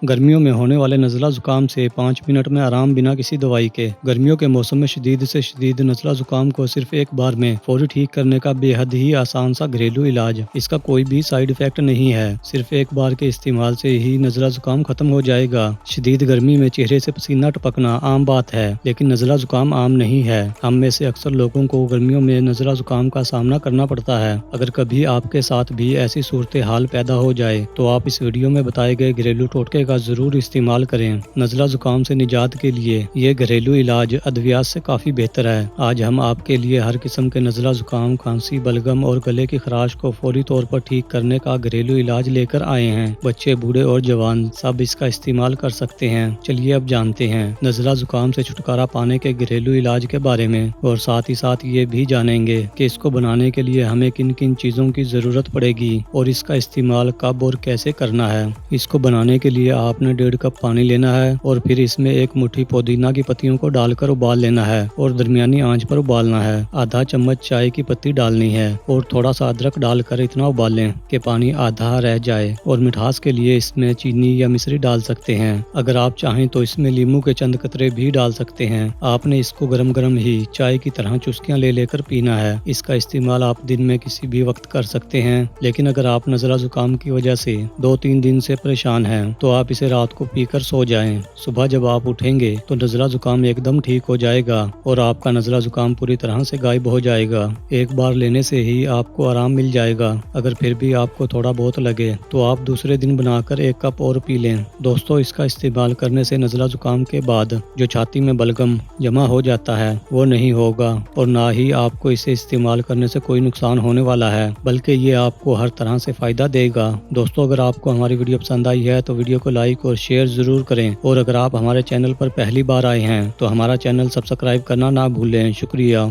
गर्मियों में होने वाले नज़ला ज़ुकाम से 5 मिनट में आराम बिना किसी दवाई के। गर्मियों के मौसम में शदीद से शदीद नज़ला ज़ुकाम को सिर्फ एक बार में फौरी ठीक करने का बेहद ही आसान सा घरेलू इलाज। इसका कोई भी साइड इफ़ेक्ट नहीं है, सिर्फ एक बार के इस्तेमाल से ही नज़ला ज़ुकाम ख़त्म हो जाएगा। शदीद गर्मी में चेहरे से पसीना टपकना आम बात है, लेकिन नज़ला ज़ुकाम आम नहीं है। हम में से अक्सर लोगों को गर्मियों में नज़ला ज़ुकाम का सामना करना पड़ता है। अगर कभी आपके साथ भी ऐसी सूरत हाल पैदा हो जाए तो आप इस वीडियो में बताए गए घरेलू टोटके का ज़रूर इस्तेमाल करें। नज़ला ज़ुकाम से निजात के लिए ये घरेलू इलाज अद्वियात से काफ़ी बेहतर है। आज हम आपके लिए हर किस्म के नज़ला ज़ुकाम, खांसी, बलगम और गले की खराश को फौरी तौर पर ठीक करने का घरेलू इलाज लेकर आए हैं। बच्चे, बूढ़े और जवान सब इसका इस्तेमाल कर सकते हैं। चलिए अब जानते हैं नज़ला ज़ुकाम से छुटकारा पाने के घरेलू इलाज के बारे में, और साथ ही साथ ये भी जानेंगे कि इसको बनाने के लिए हमें किन किन चीज़ों की ज़रूरत पड़ेगी और इसका इस्तेमाल कब और कैसे करना है। इसको बनाने के लिए आपने 1.5 कप पानी लेना है और फिर इसमें 1 मुट्ठी पुदीना की पत्तियों को डालकर उबाल लेना है और दरमियानी आंच पर उबालना है। आधा चम्मच चाय की पत्ती डालनी है और थोड़ा सा अदरक डालकर इतना उबाल लें कि पानी आधा रह जाए, और मिठास के लिए इसमें चीनी या मिश्री डाल सकते हैं। अगर आप चाहें तो इसमें नींबू के चंद कतरे भी डाल सकते हैं। आपने इसको गरम गरम ही चाय की तरह चुस्कियां ले लेकर पीना है। इसका इस्तेमाल आप दिन में किसी भी वक्त कर सकते हैं, लेकिन अगर आप नज़ला ज़ुकाम की वजह से 2-3 दिन से परेशान हैं तो आप इसे रात को पीकर सो जाएं। सुबह जब आप उठेंगे तो नज़ला ज़ुकाम एकदम ठीक हो जाएगा और आपका नज़ला ज़ुकाम पूरी तरह से गायब हो जाएगा। एक बार लेने से ही आपको आराम मिल जाएगा। अगर फिर भी आपको थोड़ा बहुत लगे तो आप दूसरे दिन बनाकर 1 कप और पी लें। दोस्तों, इसका इस्तेमाल करने से नज़ला ज़ुकाम के बाद जो छाती में बलगम जमा हो जाता है वो नहीं होगा, और ना ही आपको इसे इस्तेमाल करने से कोई नुकसान होने वाला है, बल्कि ये आपको हर तरह से फ़ायदा देगा। दोस्तों, अगर आपको हमारी वीडियो पसंद आई है तो वीडियो को लाइक और शेयर ज़रूर करें, और अगर आप हमारे चैनल पर पहली बार आए हैं तो हमारा चैनल सब्सक्राइब करना ना भूलें। शुक्रिया।